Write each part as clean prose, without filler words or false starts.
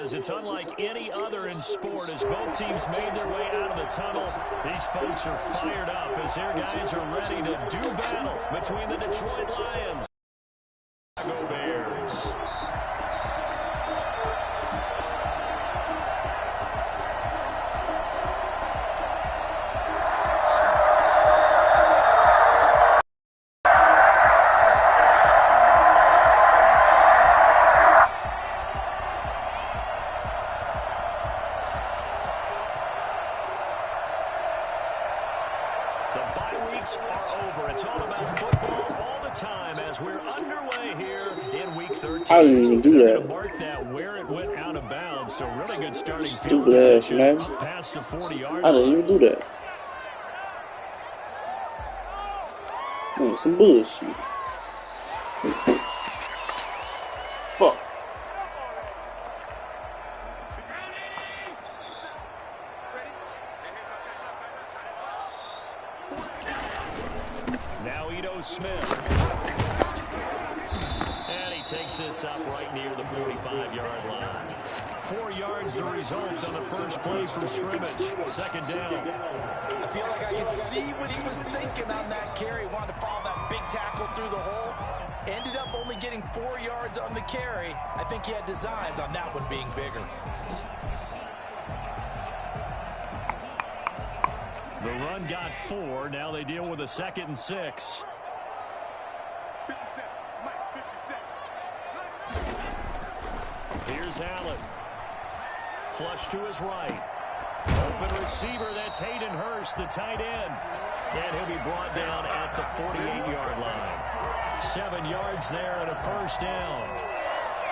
is. It's unlike any other in sport. As both teams made their way out of the tunnel, these folks are fired up as their guys are ready to do battle between the Detroit Lions and the Chicago Bears. I didn't even do that. Mark that where it went out of bounds. So really good starting field Stupid ass, position man. up past the 40-yard I line. didn't even do that. Man, some bullshit. Fuck. Now Ito Smith. Takes this up right near the 45-yard line. 4 yards the result on the first play from scrimmage. Second down. I feel like I could see what he was thinking on that carry. Wanted to follow that big tackle through the hole. Ended up only getting 4 yards on the carry. I think he had designs on that one being bigger. The run got 4. Now they deal with a 2nd and 6. Here's Allen. Flush to his right. Open receiver, that's Hayden Hurst, the tight end. And he'll be brought down at the 48-yard line. 7 yards there and a first down.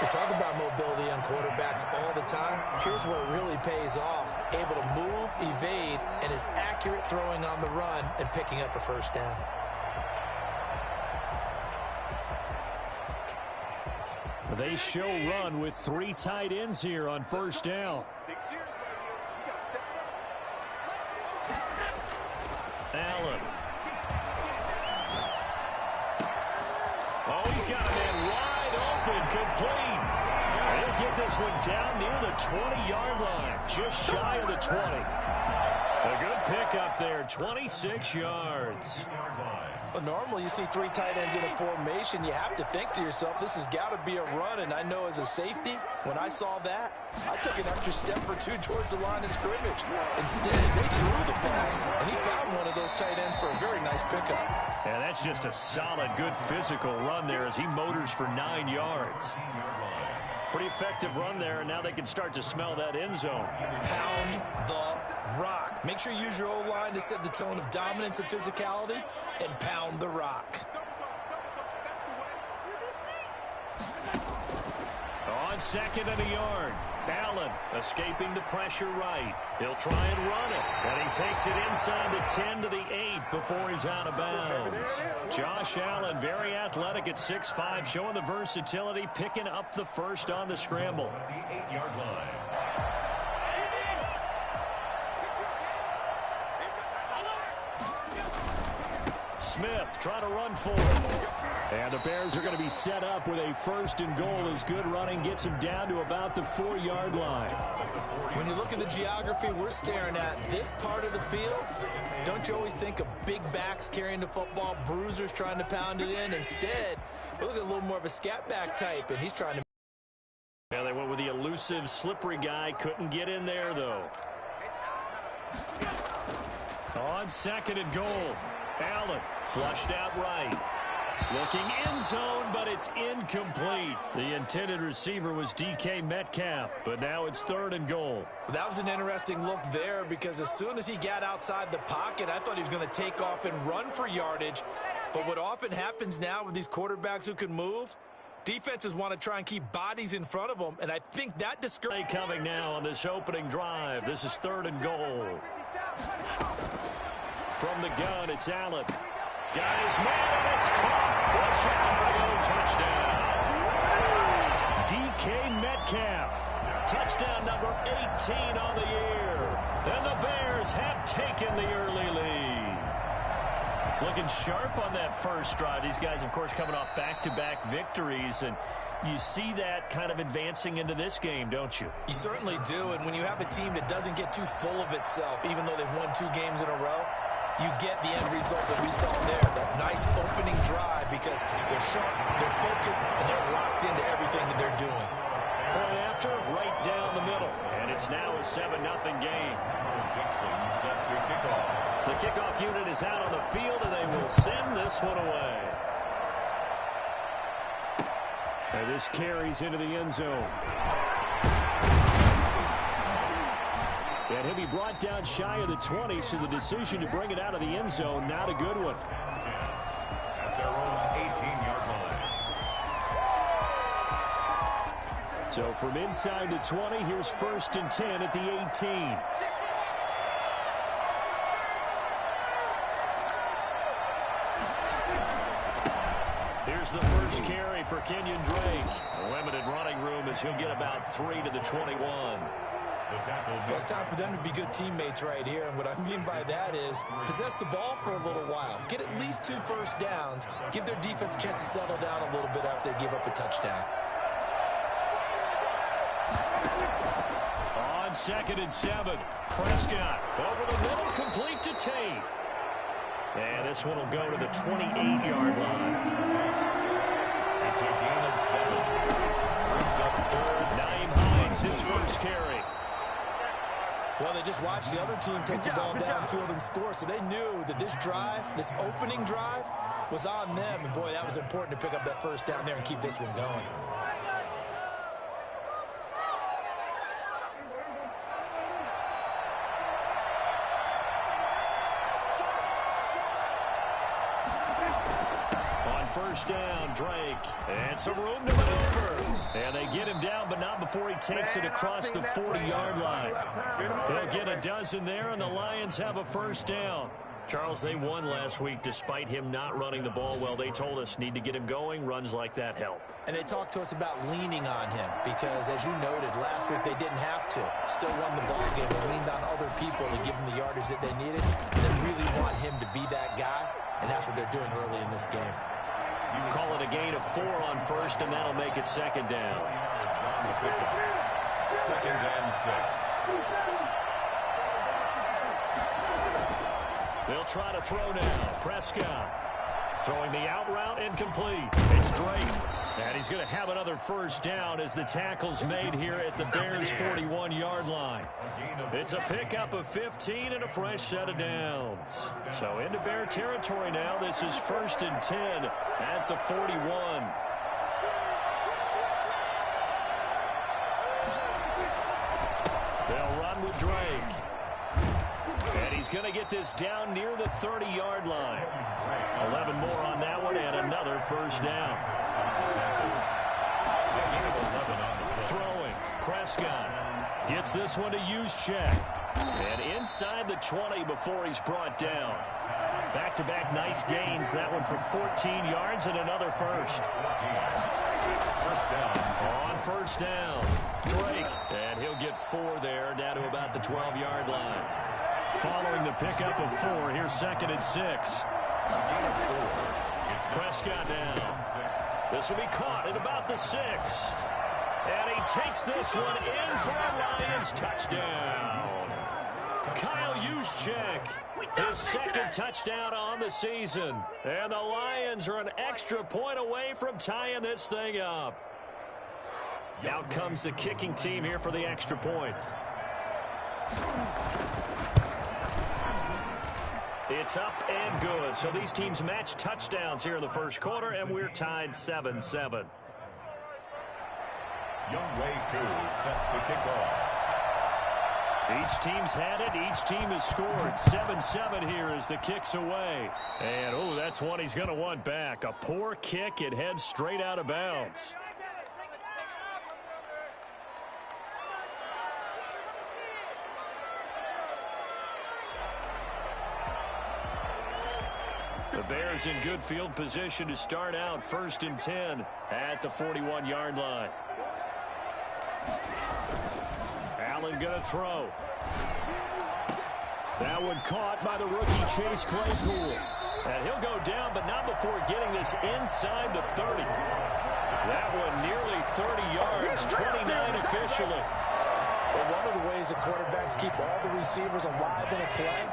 We talk about mobility on quarterbacks all the time. Here's where it really pays off. Able to move, evade, and is accurate throwing on the run and picking up a first down. They show run with 3 tight ends here on first down. Allen. Oh, he's got a man wide open, complete. He'll get this one down near the 20-yard line, just shy of the 20. A good pickup there, 26 yards. Well, normally you see 3 tight ends in a formation. You have to think to yourself, this has got to be a run. And I know as a safety, when I saw that, I took an extra step or 2 towards the line of scrimmage. Instead, they threw the ball, and he found one of those tight ends for a very nice pickup. And that's just a solid, good physical run there as he motors for 9 yards. Pretty effective run there, and now they can start to smell that end zone. Pound the rock. Make sure you use your O-line to set the tone of dominance and physicality, and pound the rock. On 2nd and a yard. Allen escaping the pressure right. He'll try and run it. And he takes it inside the 10 to the 8 before he's out of bounds. Josh Allen, very athletic at 6'5", showing the versatility, picking up the first on the scramble. 8-yard line. Smith trying to run for it. And the Bears are going to be set up with a 1st and goal as good running gets them down to about the 4-yard line. When you look at the geography we're staring at, this part of the field, don't you always think of big backs carrying the football, bruisers trying to pound it in? Instead, we look at a little more of a scat back type, and he's trying to. Now they went with the elusive, slippery guy. Couldn't get in there, though. On 2nd and goal. Allen flushed out right. Looking end zone, but it's incomplete. The intended receiver was DK Metcalf, but now it's 3rd and goal. That was an interesting look there because as soon as he got outside the pocket, I thought he was going to take off and run for yardage. But what often happens now with these quarterbacks who can move, defenses want to try and keep bodies in front of them, and I think that discourages. Coming now on this opening drive. This is 3rd and goal. From the gun, it's Allen. Got his man, and it's caught for Chicago. Touchdown. DK Metcalf. Touchdown number 18 on the year. And the Bears have taken the early lead. Looking sharp on that first drive. These guys, of course, coming off back-to-back victories, and you see that kind of advancing into this game, don't you? You certainly do, and when you have a team that doesn't get too full of itself, even though they've won 2 games in a row, you get the end result that we saw there, that nice opening drive, because they're sharp, they're focused, and they're locked into everything that they're doing. Point after, right down the middle, and it's now a 7-0 game. Set to kickoff. The kickoff unit is out on the field, and they will send this one away. And this carries into the end zone. And he'll be brought down shy of the 20, so the decision to bring it out of the end zone, not a good one. At their own 18-yard line. So from inside the 20, here's 1st and 10 at the 18. Here's the first carry for Kenyon Drake. A limited running room as he'll get about 3 to the 21. Well, it's time for them to be good teammates right here, and what I mean by that is possess the ball for a little while. Get at least 2 first downs. Give their defense a chance to settle down a little bit after they give up a touchdown. On 2nd and 7, Prescott over the middle, complete to Tate. And this one will go to the 28-yard line. It's a gain of 7. Brings up 3rd. Naeem Hines, his first carry. Well, they just watched the other team take the ball downfield and score, so they knew that this drive, this opening drive, was on them. And, boy, that was important to pick up that first down there and keep this one going. First down, Drake, and some room to maneuver. And they get him down, but not before he takes it across the 40-yard line. They'll get a dozen there, and the Lions have a first down. Charles, they won last week despite him not running the ball well. They told us need to get him going. Runs like that help. And they talked to us about leaning on him because, as you noted, last week they didn't have to. Still won the ball game. They leaned on other people to give them the yardage that they needed. And they really want him to be that guy, and that's what they're doing early in this game. You call it a gain of 4 on first, and that'll make it 2nd down. 2nd and 6. They'll try to throw now. Prescott throwing the out route, incomplete. It's Drake, and he's going to have another first down as the tackle's made here at the Bears' 41-yard line. It's a pickup of 15 and a fresh set of downs. So into Bear territory now. This is 1st and 10 at the 41. They'll run with Drake. And he's going to get this down near the 30-yard line. 11 more on that one, and another first down. Throwing, Prescott gets this one to Juszczyk. And inside the 20 before he's brought down. Back-to-back nice gains. That one for 14 yards and another first. On first down, Drake. And he'll get 4 there, down to about the 12-yard line. Following the pickup of 4, here's 2nd and 6. Prescott down. This will be caught at about the 6. And he takes this one in for a Lions touchdown. Kyle Juszczyk, his 2nd touchdown on the season. And the Lions are an extra point away from tying this thing up. Out comes the kicking team here for the extra point. It's up and good. So these teams match touchdowns here in the first quarter, and we're tied 7-7. Youngway Koo set to kick off. Each team's had it. Each team has scored. 7-7 here as the kick's away. And, oh, that's one he's going to want back. A poor kick. It heads straight out of bounds. The Bears in good field position to start out 1st and 10 at the 41-yard line. Allen going to throw. That one caught by the rookie Chase Claypool. And he'll go down, but not before getting this inside the 30. That one nearly 30 yards, 29 officially. Well, one of the ways that quarterbacks keep all the receivers alive in a play,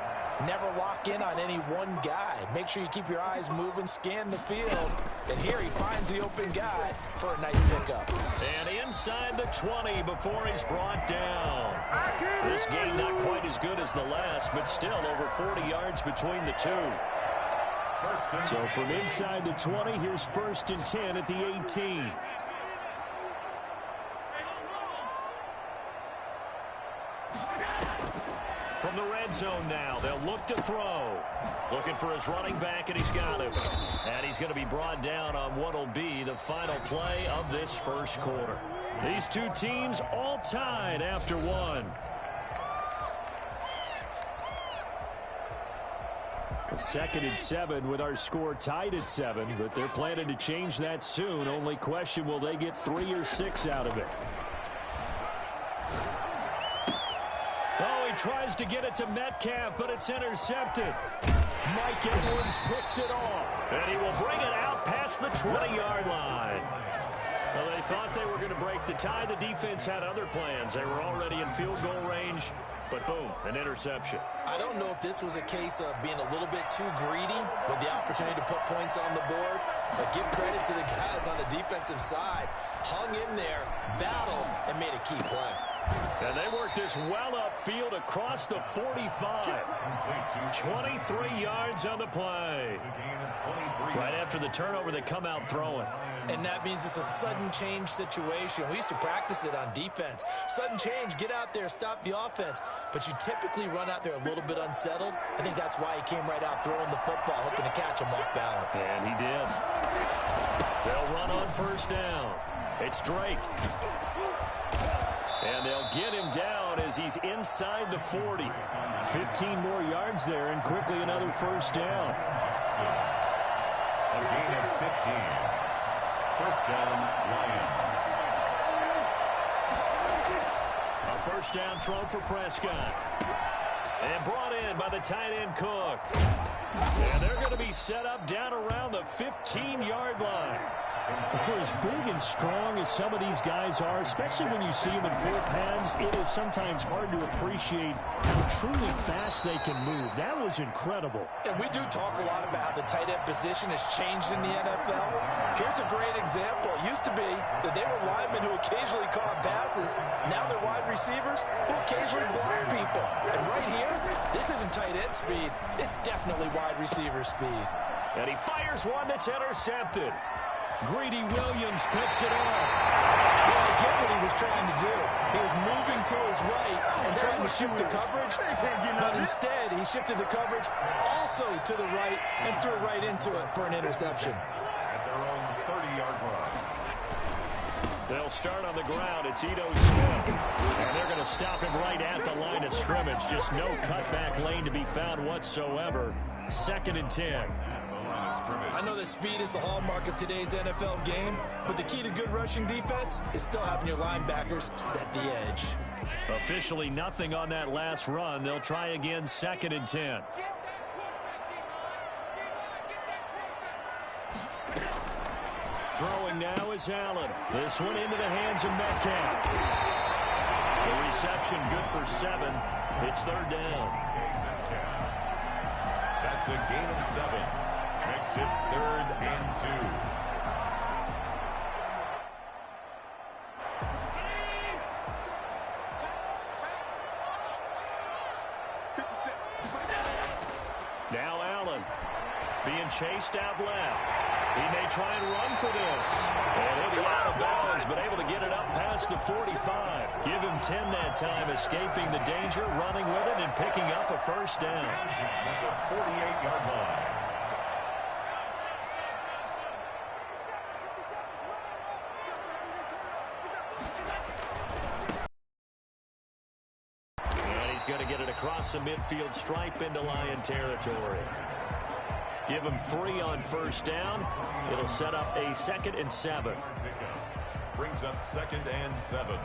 never lock in on any one guy. Make sure you keep your eyes moving, scan the field. And here he finds the open guy for a nice pickup. And inside the 20 before he's brought down. This game not quite as good as the last, but still over 40 yards between the two. So from inside the 20, here's 1st and 10 at the 18. From the red zone now, they'll look to throw. Looking for his running back, and he's got him. And he's going to be brought down on what will be the final play of this first quarter. These two teams all tied after one. A 2nd and 7 with our score tied at 7, but they're planning to change that soon. Only question, will they get 3 or 6 out of it? Oh, he tries to get it to Metcalf, but it's intercepted. Mike Edwards picks it off, and he will bring it out past the 20-yard line. Well, they thought they were going to break the tie. The defense had other plans. They were already in field goal range, but boom, an interception. I don't know if this was a case of being a little bit too greedy with the opportunity to put points on the board, but give credit to the guys on the defensive side. Hung in there, battled, and made a key play. And they worked this well upfield across the 45. 23 yards on the play. Right after the turnover, they come out throwing. And that means it's a sudden change situation. We used to practice it on defense. Sudden change, get out there, stop the offense. But you typically run out there a little bit unsettled. I think that's why he came right out throwing the football, hoping to catch him off balance. And he did. They'll run on 1st down. It's Drake. And they'll get him down as he's inside the 40. 15 more yards there, and quickly another 1st down. A gain of 15. 1st down, Lions. A 1st down throw for Prescott. And brought in by the tight end Cook. And they're going to be set up down around the 15-yard line. For as big and strong as some of these guys are, especially when you see them in full pads, it is sometimes hard to appreciate how truly fast they can move. That was incredible. And we do talk a lot about how the tight end position has changed in the NFL. Here's a great example. It used to be that they were linemen who occasionally caught passes. Now they're wide receivers who occasionally block people. And right here, this isn't tight end speed. It's definitely wide receiver speed. And he fires one that's intercepted. Greedy Williams picks it off. Well, I get what he was trying to do. He was moving to his right and trying to shift the coverage, but instead he shifted the coverage also to the right and threw right into it for an interception. At their own 30-yard line. They'll start on the ground. It's Ito Smith. And they're going to stop him right at the line of scrimmage. Just no cutback lane to be found whatsoever. 2nd and 10. I know that speed is the hallmark of today's NFL game, but the key to good rushing defense is still having your linebackers set the edge. Officially nothing on that last run. They'll try again, 2nd and 10. Throwing now is Allen. This one into the hands of Metcalf. The reception good for 7. It's 3rd down. That's a gain of 7. Makes it 3rd and 2. Now Allen being chased out left. He may try and run for this. And he'll be out of bounds, but able to get it up past the 45. Give him 10 that time, escaping the danger, running with it, and picking up a 1st down. At the 48-yard line. And he's going to get it across the midfield stripe into Lion territory. Give him 3 on 1st down. It'll set up a 2nd and 7. Brings up 2nd and 7.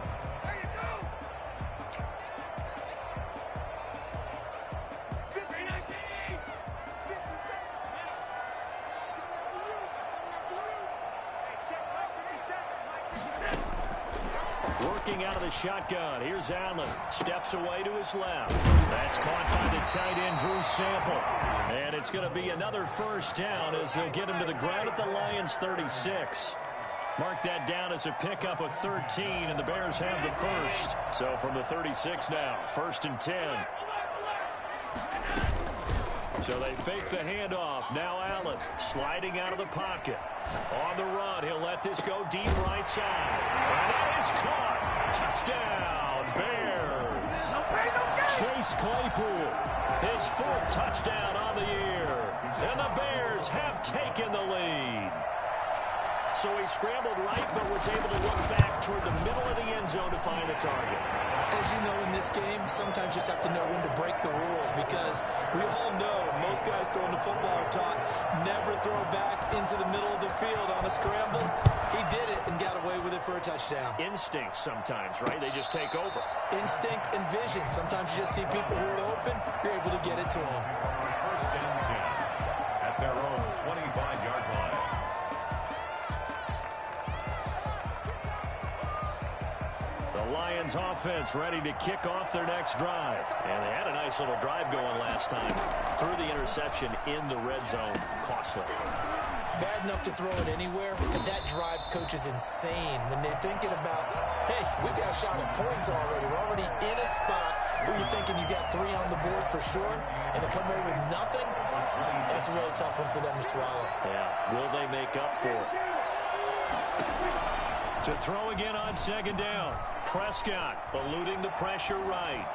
Working out of the shotgun. Here's Allen. Steps away to his left. That's caught by the tight end, Drew Sample. And it's going to be another first down as they'll get him to the ground at the Lions' 36. Mark that down as a pickup of 13, and the Bears have the first. So from the 36 now, 1st and 10. So they fake the handoff. Now Allen sliding out of the pocket. On the run, he'll let this go deep right side. And it is caught. Touchdown, Bears. Chase Claypool, his 4th touchdown on the year. And the Bears have taken the lead. So he scrambled right, but was able to look back toward the middle of the end zone to find the target. As you know, in this game, sometimes you just have to know when to break the rules, because we all know most guys throwing the football are taught never throw back into the middle of the field on a scramble. He did it and got away with it for a touchdown. Instinct sometimes, right? They just take over. Instinct and vision. Sometimes you just see people who are open, you're able to get it to them. 1st and 10 at their own 25-yard line. The Lions offense ready to kick off their next drive. And they had a nice little drive going last time. Threw the interception in the red zone. Costly. Bad enough to throw it anywhere, but that drives coaches insane when they're thinking about, hey, we've got a shot at points already. We're already in a spot where you're thinking you got 3 on the board for sure, and to come away with nothing, that's a really tough one for them to swallow. Yeah, will they make up for it? To throw again on 2nd down. Prescott eluding the pressure right.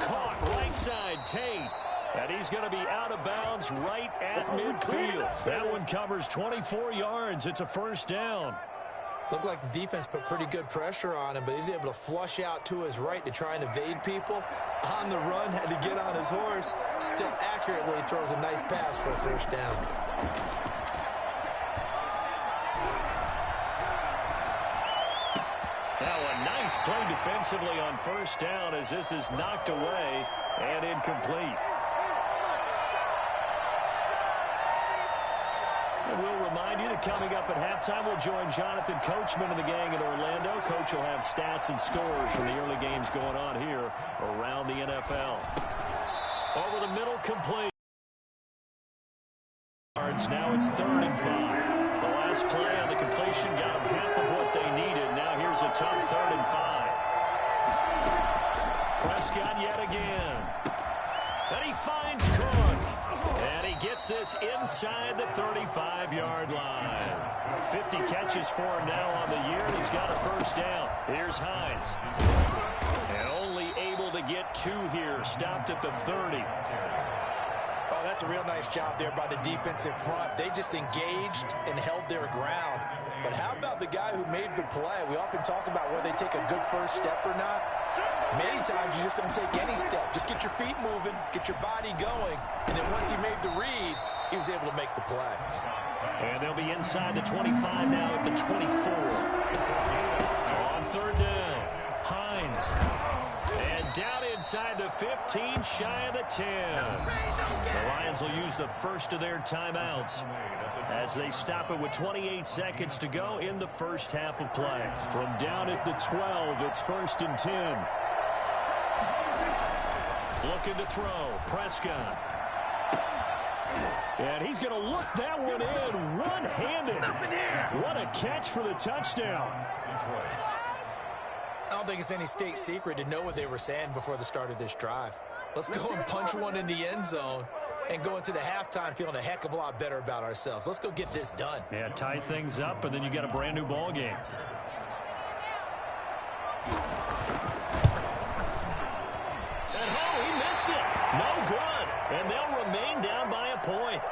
Caught right side, Tate. And he's going to be out of bounds right at midfield. That one covers 24 yards. It's a 1st down. Looked like the defense put pretty good pressure on him, but he's able to flush out to his right to try and evade people. On the run, had to get on his horse. Still accurately throws a nice pass for a 1st down. Now a nice play defensively on 1st down as this is knocked away and incomplete. And we'll remind you that coming up at halftime, we'll join Jonathan Coachman and the gang in Orlando. Coach will have stats and scores from the early games going on here around the NFL. Over the middle, complete. Now it's 3rd and 5. The last play on the completion got them half of what they needed. Now here's a tough 3rd and 5. Prescott yet again. And he finds Cook. And he gets this inside the 35-yard line. 50 catches for him now on the year, and he's got a 1st down. Here's Hines. And only able to get 2 here. Stopped at the 30. Oh, that's a real nice job there by the defensive front. They just engaged and held their ground. But how about the guy who made the play? We often talk about whether they take a good first step or not. Many times you just don't take any step. Just get your feet moving, get your body going, and then once he made the read, he was able to make the play. And they'll be inside the 25 now at the 24. On 3rd down, Hines. And down inside the 15, shy of the 10. The Lions will use the first of their timeouts as they stop it with 28 seconds to go in the first half of play. From down at the 12, it's 1st and 10. Looking to throw, Prescott. And he's going to look that one in one-handed. What a catch for the touchdown. I don't think it's any state secret to know what they were saying before the start of this drive. Let's go and punch one in the end zone and go into the halftime feeling a heck of a lot better about ourselves. Let's go get this done. Yeah, tie things up, and then you got a brand new ball game. And he missed it. No good. And they'll remain down by a point.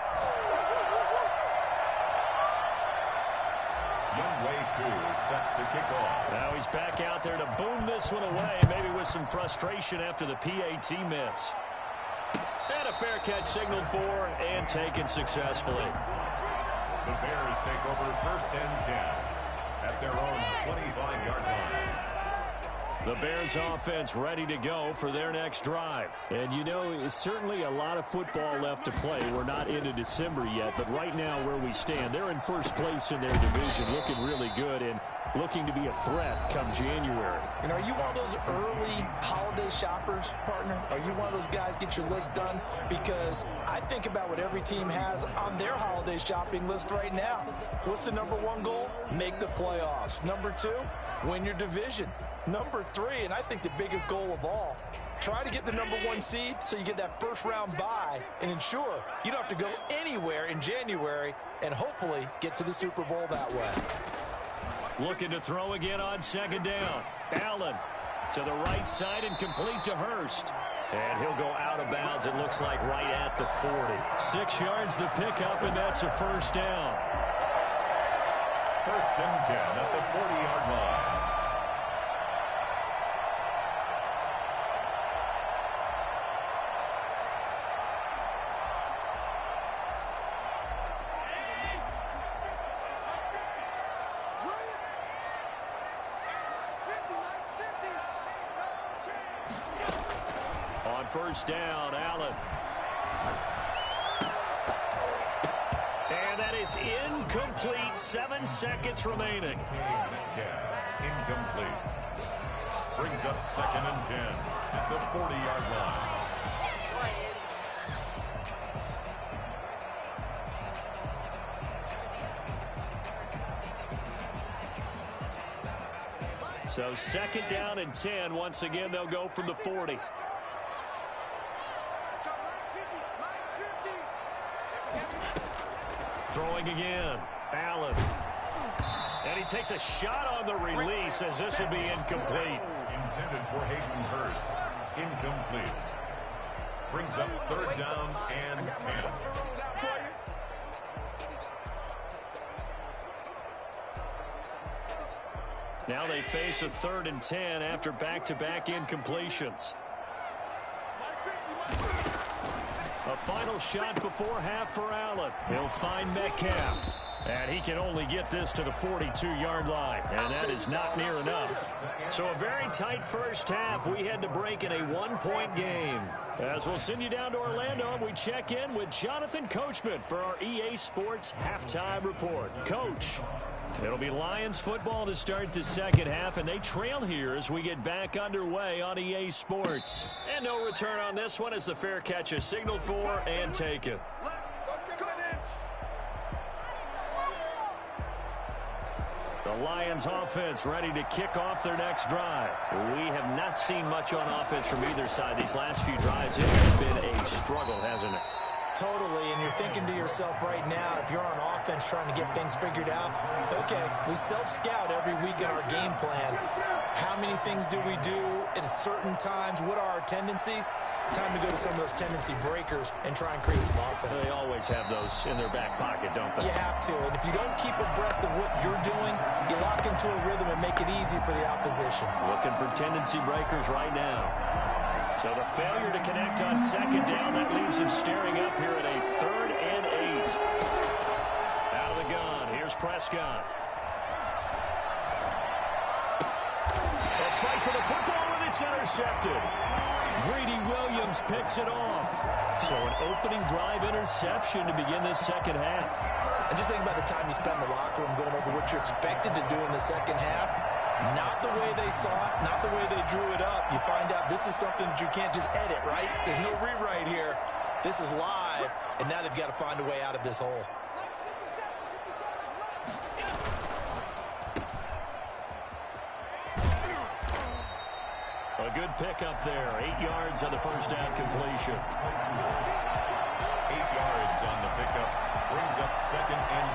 Youngway 2 is set to kick off. Now he's back out there to boom this one away, maybe with some frustration after the PAT miss. And a fair catch signaled for and taken successfully. The Bears take over 1st and 10 at their own 25-yard line. The Bears offense ready to go for their next drive. And, you know, it's certainly a lot of football left to play. We're not into December yet, but right now where we stand, they're in first place in their division, looking really good and looking to be a threat come January. And are you one of those early holiday shoppers, partner? Are you one of those guys get your list done? Because I think about what every team has on their holiday shopping list right now. What's the number one goal? Make the playoffs. Number two, win your division. Number three, and I think the biggest goal of all, try to get the number one seed so you get that first round bye and ensure you don't have to go anywhere in January and hopefully get to the Super Bowl that way. Looking to throw again on second down. Allen to the right side and complete to Hurst. And he'll go out of bounds, it looks like, right at the 40. 6 yards the pickup, and that's a first down. First and 10 at the 40-yard line. First down, Allen. And that is incomplete. 7 seconds remaining. Incomplete. Brings up second and 10 at the 40-yard line. So second down and 10. Once again, they'll go from the 40. Throwing again, Allen. And he takes a shot on the release as this will be incomplete. Intended for Hayden Hurst. Incomplete. Brings up third down and 10. Now they face a 3rd and 10 after back-to-back incompletions. A final shot before half for Allen. He'll find Metcalf. And he can only get this to the 42-yard line. And that is not near enough. So a very tight first half. We had to break in a 1-point game. As we'll send you down to Orlando, we check in with Jonathan Coachman for our EA Sports Halftime Report. Coach. It'll be Lions football to start the second half, and they trail here as we get back underway on EA Sports. And no return on this one as the fair catch is signaled for and taken. The Lions offense ready to kick off their next drive. We have not seen much on offense from either side these last few drives. It has been a struggle, hasn't it? Totally, and you're thinking to yourself right now, if you're on offense trying to get things figured out, okay, we self-scout every week in our game plan. How many things do we do at certain times? What are our tendencies? Time to go to some of those tendency breakers and try and create some offense. They always have those in their back pocket, don't they? You have to, and if you don't keep abreast of what you're doing, you lock into a rhythm and make it easy for the opposition. Looking for tendency breakers right now. So the failure to connect on second down, that leaves him staring up here at a 3rd and 8. Out of the gun, here's Prescott. A fight for the football, and it's intercepted. Greedy Williams picks it off. So an opening drive interception to begin this second half. And just think about the time you spend in the locker room going over what you're expected to do in the second half. Not the way they saw it, not the way they drew it up. You find out this is something that you can't just edit, right? There's no rewrite here. This is live, and now they've got to find a way out of this hole. A good pickup there. 8 yards on the first down completion. 8 yards on the pickup. Brings up second and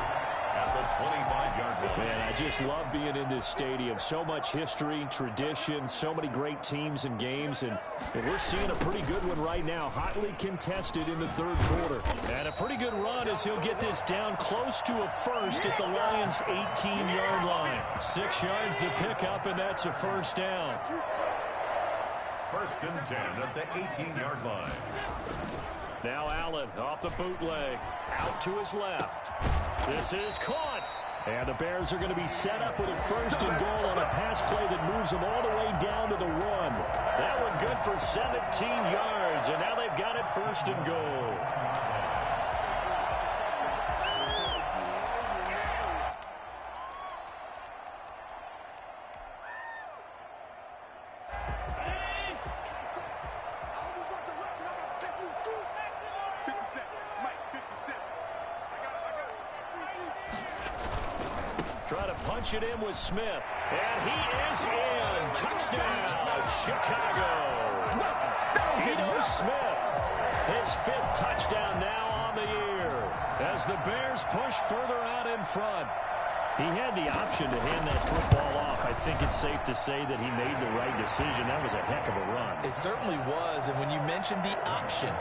2. At the 25-yard line. Man, I just love being in this stadium. So much history, tradition, so many great teams and games, and we're seeing a pretty good one right now, hotly contested in the third quarter. And a pretty good run as he'll get this down close to a first at the Lions' 18-yard line. 6 yards the pickup, and that's a first down. First and 10 at the 18-yard line. Now Allen off the bootleg, out to his left. This is caught, And the Bears are going to be set up with a 1st and goal on a pass play that moves them all the way down to the 1. That one good for 17 yards, and now they've got it 1st and goal. Try to punch it in with Smith. And he is in. Touchdown, Chicago. Ito Smith, his 5th touchdown now on the year. As the Bears push further out in front. He had the option to hand that football off. I think it's safe to say that he made the right decision. That was a heck of a run. It certainly was. And when you mentioned the option,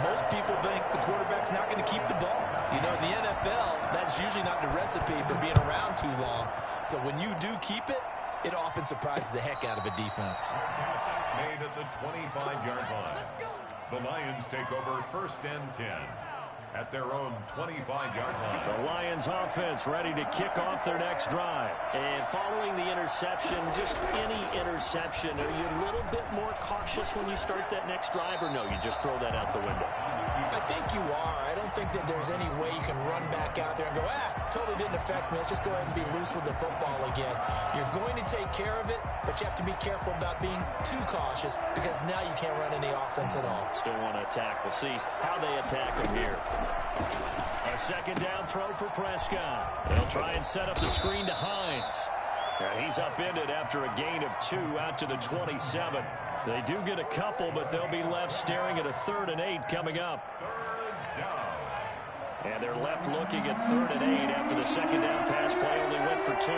most people think the quarterback's not going to keep the ball. You know, in the NFL, that's usually not the recipe for being around too long. So when you do keep it, it often surprises the heck out of a defense. Made at the 25-yard line. The Lions take over 1st and 10 at their own 25-yard line. The Lions offense ready to kick off their next drive. And following the interception, just any interception, are you a little bit more cautious when you start that next drive, or no, you just throw that out the window? I think you are. I don't think that there's any way you can run back out there and go, totally didn't affect me. Let's just go ahead and be loose with the football again. You're going to take care of it, but you have to be careful about being too cautious because now you can't run any offense at all. Still want to attack. We'll see how they attack him here. A 2nd down throw for Prescott. They'll try and set up the screen to Hines. And he's upended after a gain of 2 out to the 27. They do get a couple, but they'll be left staring at a 3rd and 8 coming up. And they're left looking at 3rd and 8 after the 2nd down pass play only went for 2.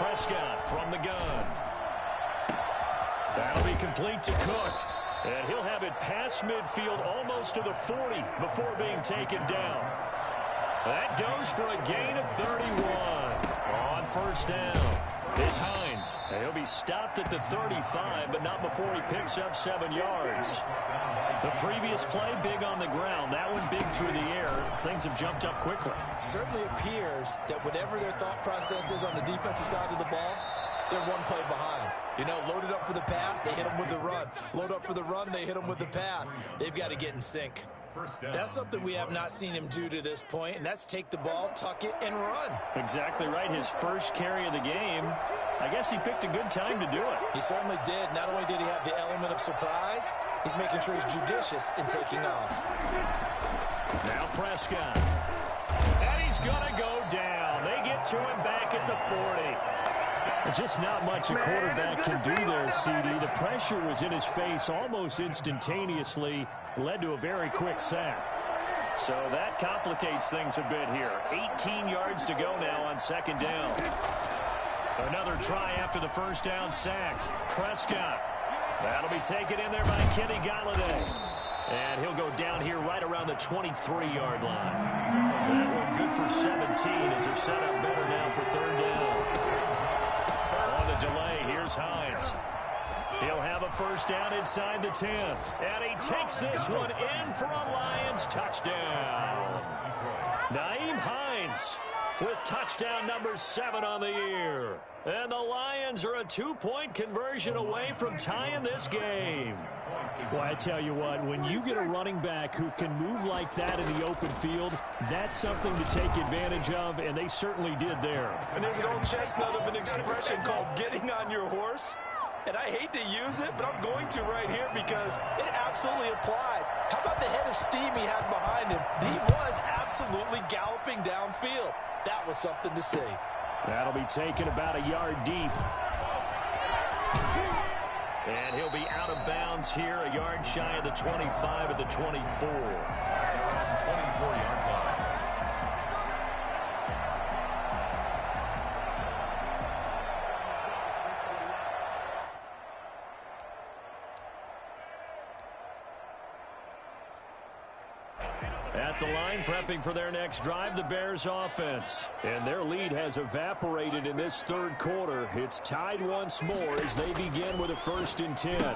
Prescott from the gun. That'll be complete to Cook. And he'll have it past midfield almost to the 40 before being taken down. That goes for a gain of 31 on 1st down. It's Hines. And he'll be stopped at the 35, but not before he picks up 7 yards. The previous play, big on the ground. That one big through the air. Things have jumped up quickly. Certainly appears that whatever their thought process is on the defensive side of the ball, they're one play behind. You know, loaded up for the pass, they hit them with the run. Load up for the run, they hit them with the pass. They've got to get in sync. That's something we have not seen him do to this point, and that's take the ball, tuck it, and run. Exactly right. His first carry of the game. I guess he picked a good time to do it. He certainly did. Not only did he have the element of surprise, he's making sure he's judicious in taking off. Now Prescott. And he's going to go down. They get to him back at the 40. Just not much a quarterback can do there, CD. The pressure was in his face almost instantaneously. Led to a very quick sack. So that complicates things a bit here. 18 yards to go now on 2nd down. Another try after the 1st down sack. Prescott. That'll be taken in there by Kenny Golladay. And he'll go down here right around the 23-yard line. That one good for 17 as they're set up better now for 3rd down. On the delay, here's Hines. He'll have a 1st down inside the 10. And he takes this one in for a Lions touchdown. Nyheim Hines with touchdown number 7 on the year. And the Lions are a 2-point conversion away from tying this game. Well, I tell you what, when you get a running back who can move like that in the open field, that's something to take advantage of, and they certainly did there. And there's an old chestnut of an expression called getting on your horse. And I hate to use it, but I'm going to right here because it absolutely applies. How about the head of steam he had behind him? He was absolutely galloping downfield. That was something to see. That'll be taken about a yard deep. And he'll be out of bounds here, a yard shy of the 25 at the 24. 24-yard line. At the line, prepping for their next drive, the Bears offense. And their lead has evaporated in this 3rd quarter. It's tied once more as they begin with a 1st and 10.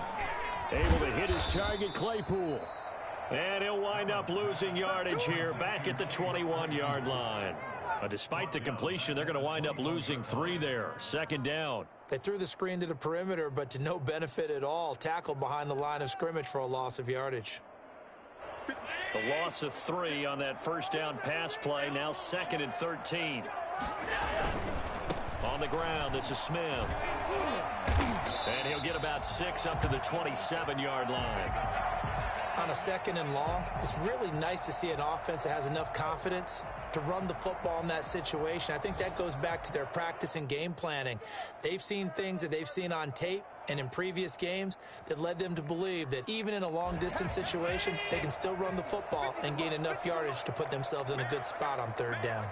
Able to hit his target, Claypool. And he'll wind up losing yardage here back at the 21-yard line. Despite the completion, they're going to wind up losing 3 there. Second down. They threw the screen to the perimeter, but to no benefit at all. Tackled behind the line of scrimmage for a loss of yardage. The loss of 3 on that first down pass play. Now 2nd and 13. On the ground, this is Smith. And he'll get about 6 up to the 27-yard line. On a 2nd and long, it's really nice to see an offense that has enough confidence to run the football in that situation. I think that goes back to their practice and game planning. They've seen things that they've seen on tape and in previous games that led them to believe that even in a long-distance situation, they can still run the football and gain enough yardage to put themselves in a good spot on 3rd down.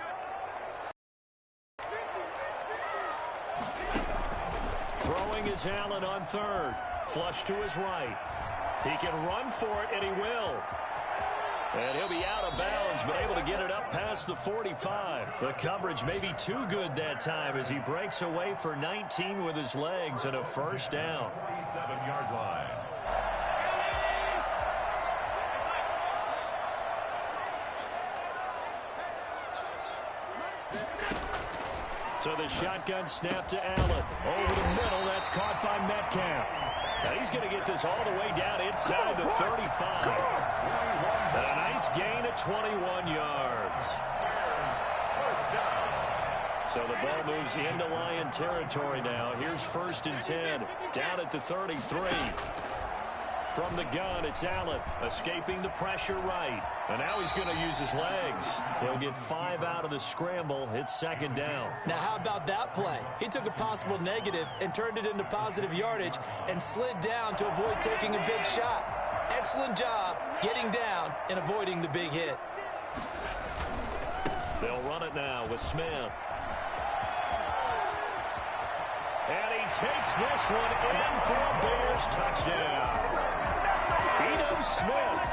Throwing is Allen on 3rd. Flush to his right. He can run for it, and he will. And he'll be out of bounds, but able to get it up past the 45. The coverage may be too good that time as he breaks away for 19 with his legs and a first down. 47-yard line. So the shotgun snap to Allen. Over the middle, that's caught by Metcalf. Now he's going to get this all the way down inside the 35. And a nice gain of 21 yards. So the ball moves into Lion territory now. Here's 1st and 10. Down at the 33. From the gun, it's Allen escaping the pressure right. And now he's going to use his legs. He'll get 5 out of the scramble. It's 2nd down. Now, how about that play? He took a possible negative and turned it into positive yardage and slid down to avoid taking a big shot. Excellent job getting down and avoiding the big hit. They'll run it now with Smith. And he takes this one in for a Bears touchdown. Smith,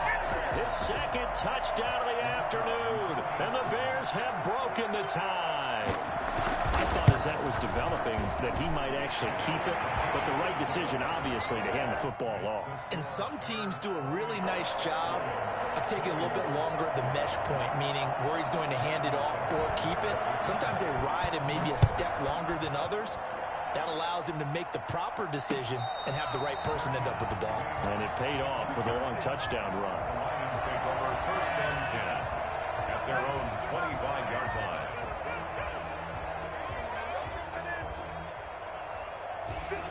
his 2nd touchdown of the afternoon, and the Bears have broken the tie. I thought as that was developing that he might actually keep it, but the right decision, obviously, to hand the football off. And some teams do a really nice job of taking a little bit longer at the mesh point, meaning where he's going to hand it off or keep it. Sometimes they ride it maybe a step longer than others. That allows him to make the proper decision and have the right person end up with the ball. And it paid off with a long touchdown run. Lions take over 1st and 10 at their own 25-yard line.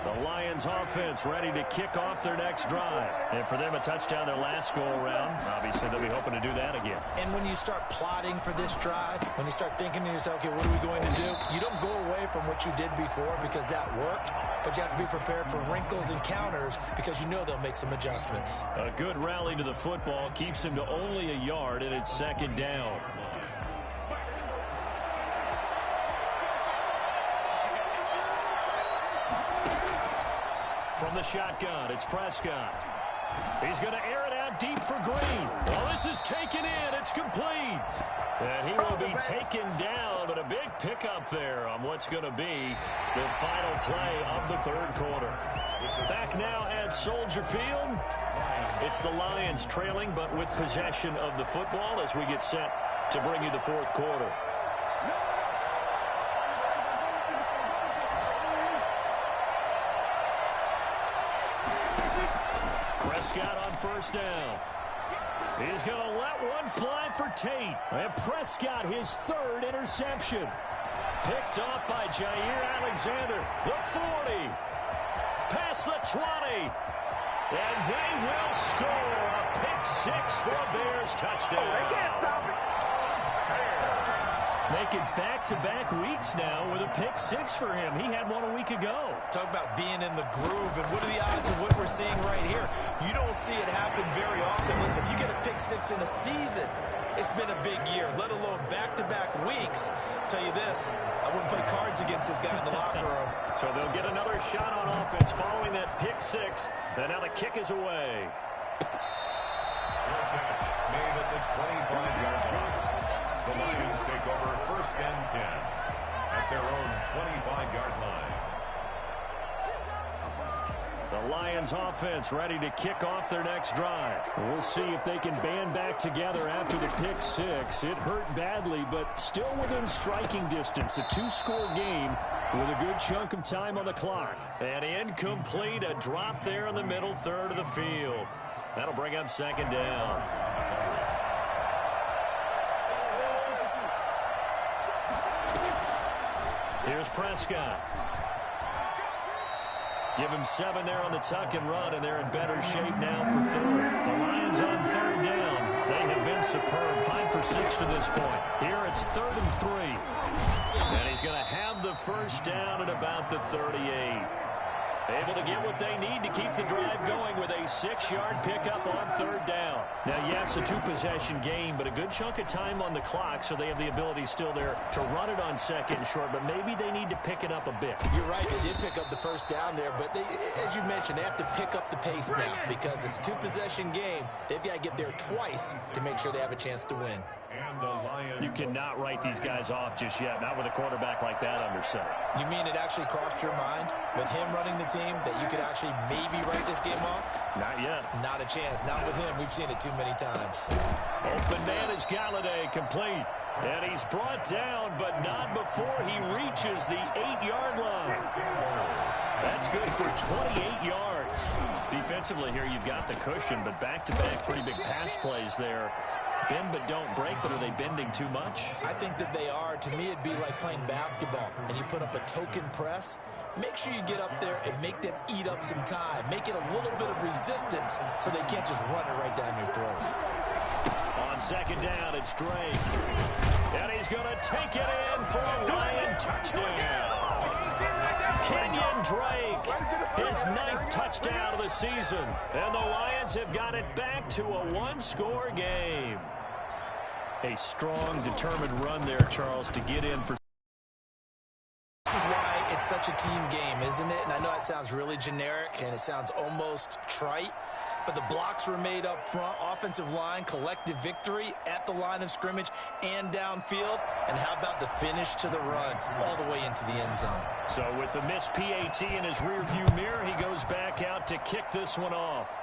The Lions offense ready to kick off their next drive. And for them, a touchdown their last go-around. Obviously, they'll be hoping to do that again. And when you start plotting for this drive, when you start thinking to yourself, okay, what are we going to do? You don't go away from what you did before because that worked, but you have to be prepared for wrinkles and counters because you know they'll make some adjustments. A good rally to the football keeps him to only a yard, and it's 2nd down. From the shotgun, it's Prescott. He's going to air it out deep for Green. Well, this is taken in. It's complete. And he will be taken down, but a big pickup there on what's going to be the final play of the 3rd quarter. Back now at Soldier Field. It's the Lions trailing, but with possession of the football as we get set to bring you the 4th quarter. Prescott on 1st down. He's going to let one fly for Tate. And Prescott, his 3rd interception. Picked off by Jair Alexander. The 40. Past the 20. And they will score a pick 6 for a Bears touchdown. Oh, they can't stop it. Make it back-to-back weeks now with a pick 6 for him. He had one a week ago. Talk about being in the groove, and what are the odds of what we're seeing right here? You don't see it happen very often. Listen, if you get a pick 6 in a season, it's been a big year, let alone back-to-back weeks. Tell you this, I wouldn't play cards against this guy in the locker room. So they'll get another shot on offense following that pick 6, and now the kick is away. Good catch made at the 25-yard line. The Lions take over 1st and 10 at their own 25-yard line. The The Lions offense ready to kick off their next drive. We'll see if they can band back together after the pick six. It hurt badly, but still within striking distance. A two-score game with a good chunk of time on the clock. And incomplete, a drop there in the middle third of the field. That'll bring up second down. Here's Prescott. Give him 7 there on the tuck and run, and they're in better shape now for third. The Lions on third down. They have been superb. 5 for 6 to this point. Here it's 3rd and 3. And he's going to have the first down at about the 38. Able to get what they need to keep the drive going with a 6-yard pickup on third down. Now, yes, a 2-possession game, but a good chunk of time on the clock, so they have the ability still there to run it on second and short, but maybe they need to pick it up a bit. You're right. They did pick up the first down there, but they, as you mentioned, they have to pick up the pace now because it's a 2-possession game. They've got to get there twice to make sure they have a chance to win. And the Lions. You cannot write these guys off just yet, not with a quarterback like that under center. You mean it actually crossed your mind with him running the team that you could actually maybe write this game off? Not yet. Not a chance. Not with him. We've seen it too many times. Open man is Galladay, complete. And he's brought down, but not before he reaches the 8-yard line. That's good for 28 yards. Defensively here, you've got the cushion, but back-to-back pretty big pass plays there. Bend but don't break, but are they bending too much? I think that they are. To me, it'd be like playing basketball, and you put up a token press. Make sure you get up there and make them eat up some time. Make it a little bit of resistance so they can't just run it right down your throat. On second down, it's Drake. And he's going to take it in for a Lion touchdown. Kenyon Drake, his 9th touchdown of the season. And the Lions have got it back to a 1-score game. A strong, determined run there, Charles, to get in for. This is why it's such a team game, isn't it? And I know it sounds really generic and it sounds almost trite, but the blocks were made up front. Offensive line, collective victory at the line of scrimmage and downfield. And how about the finish to the run all the way into the end zone? So with the missed PAT in his rearview mirror, he goes back out to kick this one off.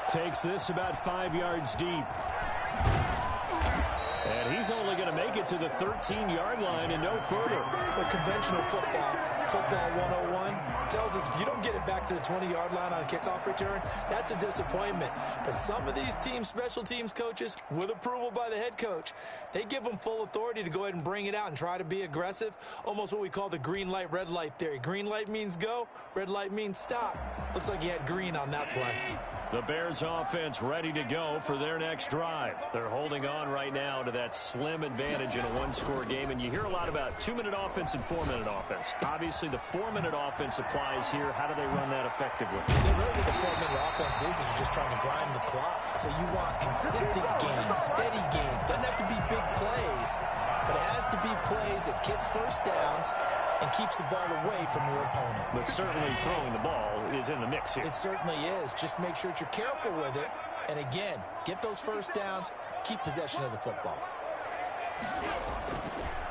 Takes this about 5 yards deep. And he's only going to make it to the 13-yard line and no further. But conventional football 101, tells us if you don't get it back to the 20-yard line on a kickoff return, that's a disappointment. But some of these teams, special teams coaches, with approval by the head coach, they give them full authority to go ahead and bring it out and try to be aggressive, almost what we call the green light, red light theory. Green light means go, red light means stop. Looks like he had green on that play. The Bears offense ready to go for their next drive. They're holding on right now to that slim advantage in a 1-score game, and you hear a lot about 2-minute offense and 4-minute offense. Obviously, the 4-minute offense applies here. How do they run that effectively? Really what the 4-minute offense is you're just trying to grind the clock. So you want consistent gains, steady gains. Doesn't have to be big plays, but it has to be plays that gets first downs and keeps the ball away from your opponent. But certainly throwing the ball is in the mix here. It certainly is. Just make sure that you're careful with it. And again, get those first downs, keep possession of the football.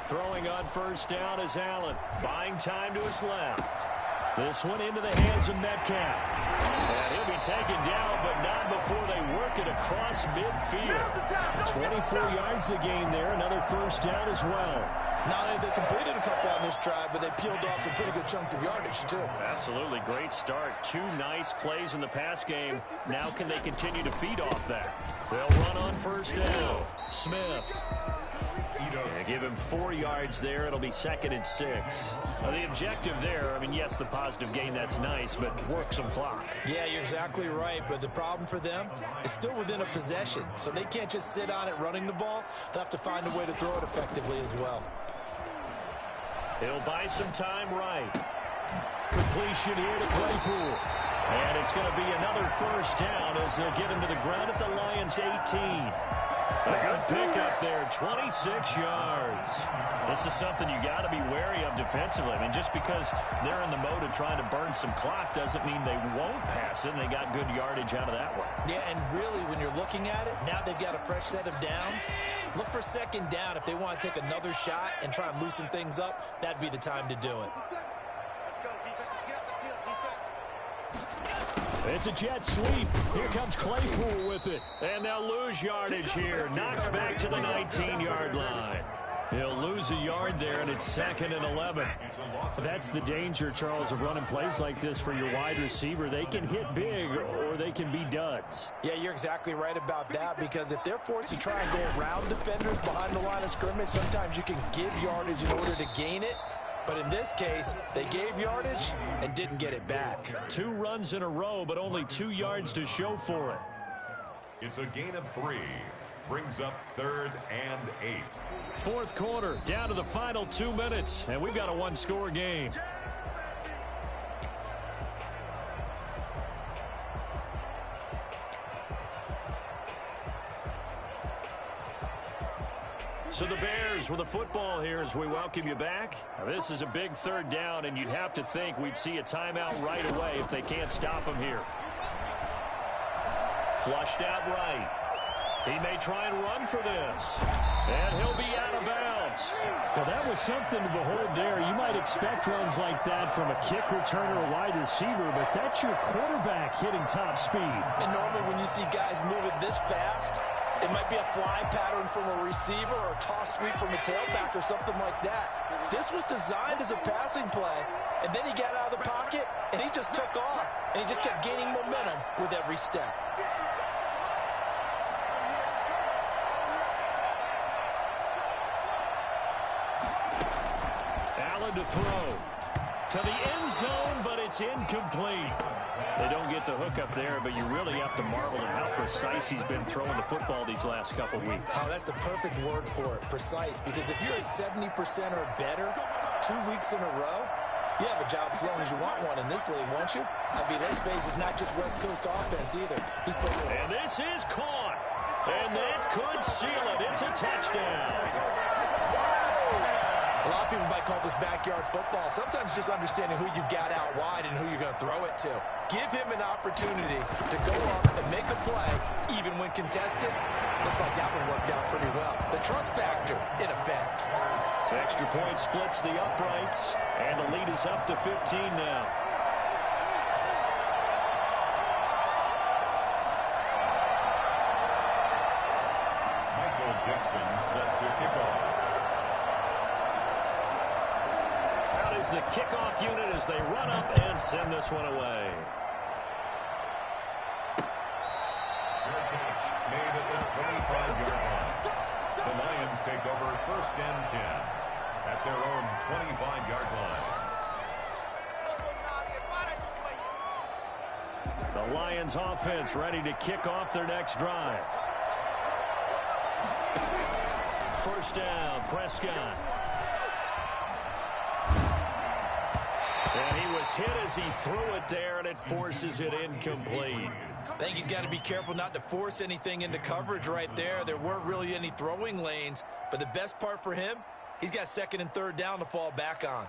Throwing on first down is Allen. Buying time to his left. This one into the hands of Metcalf. And he'll be taken down, but not before they work it across midfield. 24 yards the gain there. Another first down as well. Not only they completed a couple on this drive, but they peeled off some pretty good chunks of yardage, too. Absolutely. Great start. 2 nice plays in the pass game. Now can they continue to feed off that? They'll run on first down. Smith. And give him 4 yards there. It'll be 2nd and 6. The objective there, I mean, yes, the positive gain, that's nice, but work some clock. Yeah, you're exactly right, but the problem for them is still within a possession, so they can't just sit on it running the ball. They'll have to find a way to throw it effectively as well. He'll buy some time right. Completion here to Claypool. And it's going to be another first down as they'll get him to the ground at the Lions' 18. A good pickup there, 26 yards. This is something you got to be wary of defensively. I mean, just because they're in the mode of trying to burn some clock doesn't mean they won't pass it, and they got good yardage out of that one. Yeah, and really, when you're looking at it, now they've got a fresh set of downs. Look for second down. If they want to take another shot and try and loosen things up, that'd be the time to do it. Let's go, defense. Let's get out the field, defense. It's a jet sweep. Here comes Claypool with it. And they'll lose yardage here. Knocked back to the 19-yard line. He'll lose a yard there, and it's 2nd and 11. That's the danger, Charles, of running plays like this for your wide receiver. They can hit big, or they can be duds. Yeah, you're exactly right about that, because if they're forced to try and go around defenders behind the line of scrimmage, sometimes you can give yardage in order to gain it. But in this case, they gave yardage and didn't get it back. 2 runs in a row, but only 2 yards to show for it. It's a gain of 3. Brings up 3rd and 8. 4th quarter, down to the final 2 minutes, and we've got a 1-score game. So the Bears with the football here as we welcome you back. Now, this is a big 3rd down, and you'd have to think we'd see a timeout right away if they can't stop them here. Flushed out right. He may try and run for this. And he'll be out of bounds. Well, that was something to behold there. You might expect runs like that from a kick returner or wide receiver, but that's your quarterback hitting top speed. And normally when you see guys moving this fast, it might be a fly pattern from a receiver or a toss sweep from a tailback or something like that. This was designed as a passing play, and then he got out of the pocket, and he just took off, and he just kept gaining momentum with every step. To throw to the end zone, but it's incomplete. They don't get the hook up there, but you really have to marvel at how precise he's been throwing the football these last couple weeks. Oh, that's the perfect word for it, precise, because if you're at 70% or better 2 weeks in a row, you have a job as long as you want one in this league, won't you? I mean, let's face it, it's not just West Coast offense either. He's playing. And this is caught, and that could seal it. It's a touchdown. A lot of people might call this backyard football. Sometimes just understanding who you've got out wide and who you're going to throw it to. Give him an opportunity to go up and make a play, even when contested. Looks like that one worked out pretty well. The trust factor, in effect. Extra point splits the uprights, and the lead is up to 15 now. Michael Dixon set to kick off. The kickoff unit as they run up and send this one away. Fair catch made at the 25-yard line. The Lions take over 1st and 10 at their own 25-yard line. The Lions offense ready to kick off their next drive. 1st down, Prescott. And he was hit as he threw it there, and it forces it incomplete. I think he's got to be careful not to force anything into coverage right there. There weren't really any throwing lanes, but the best part for him, he's got 2nd and 3rd down to fall back on.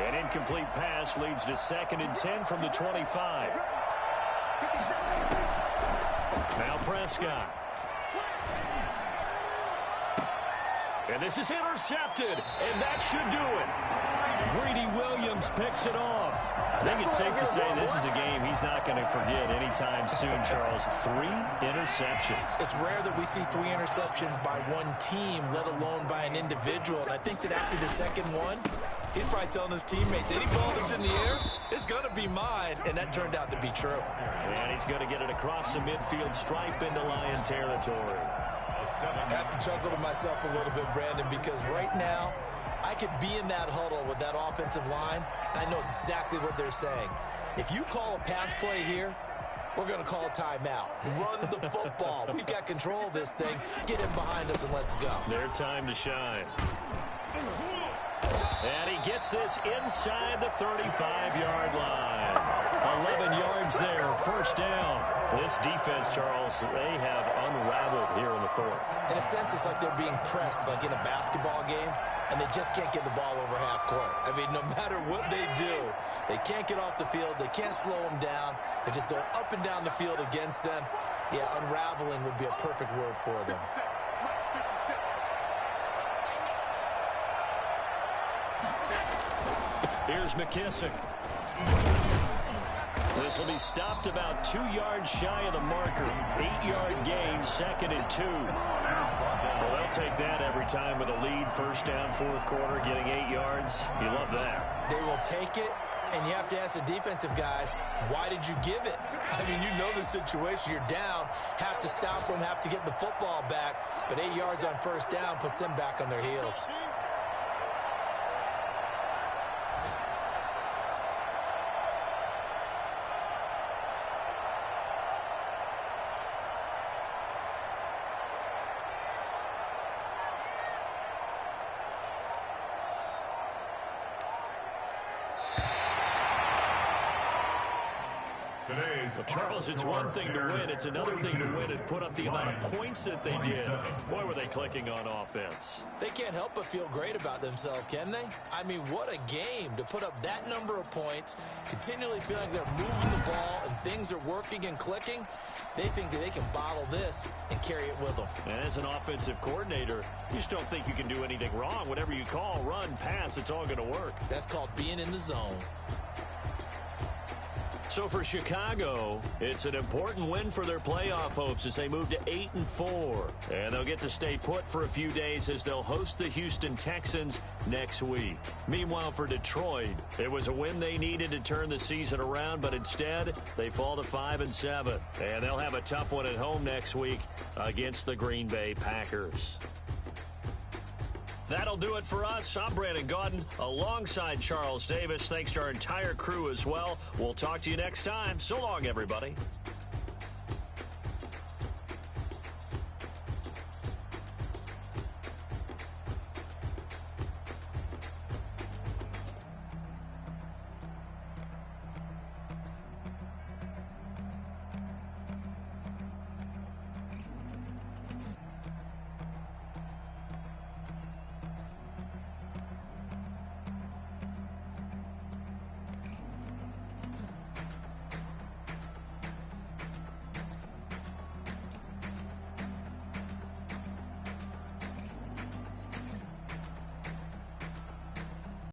An incomplete pass leads to 2nd and 10 from the 25. Now Prescott. And this is intercepted, and that should do it. Greedy Williams picks it off. I think it's safe to say this is a game he's not going to forget anytime soon, Charles. 3 interceptions. It's rare that we see 3 interceptions by one team, let alone by an individual. And I think that after the 2nd one, he's probably telling his teammates, any ball that's in the air, it's going to be mine. And that turned out to be true. And he's going to get it across the midfield stripe into Lion territory. I have to chuckle to myself a little bit, Brandon, because right now, I could be in that huddle with that offensive line, and I know exactly what they're saying. If you call a pass play here, we're going to call a timeout. Run the football. We've got control of this thing. Get him behind us and let's go. Their time to shine. And he gets this inside the 35-yard line. 11 yards there, 1st down. This defense, Charles, they have unraveled here in the 4th. In a sense, it's like they're being pressed, like in a basketball game, and they just can't get the ball over half court. I mean, no matter what they do, they can't get off the field. They can't slow them down. They're just going up and down the field against them. Yeah, unraveling would be a perfect word for them. Here's McKissick. This will be stopped about 2 yards shy of the marker. 8-yard gain, 2nd and 2. Well, they'll take that every time with a lead. First down, fourth quarter, getting 8 yards. You love that. They will take it, and you have to ask the defensive guys, why did you give it? I mean, you know the situation. You're down, have to stop them, have to get the football back. But 8 yards on first down puts them back on their heels. Well, Charles, it's one thing to win. It's another thing to win and put up the amount of points that they did. Boy, were they clicking on offense. They can't help but feel great about themselves, can they? I mean, what a game to put up that number of points, continually feeling like they're moving the ball and things are working and clicking. They think that they can bottle this and carry it with them. And as an offensive coordinator, you just don't think you can do anything wrong. Whatever you call, run, pass, it's all going to work. That's called being in the zone. So for Chicago, it's an important win for their playoff hopes as they move to 8-4. And they'll get to stay put for a few days as they'll host the Houston Texans next week. Meanwhile, for Detroit, it was a win they needed to turn the season around, but instead they fall to 5-7. And they'll have a tough one at home next week against the Green Bay Packers. That'll do it for us. I'm Brandon Gaudin alongside Charles Davis. Thanks to our entire crew as well. We'll talk to you next time. So long, everybody.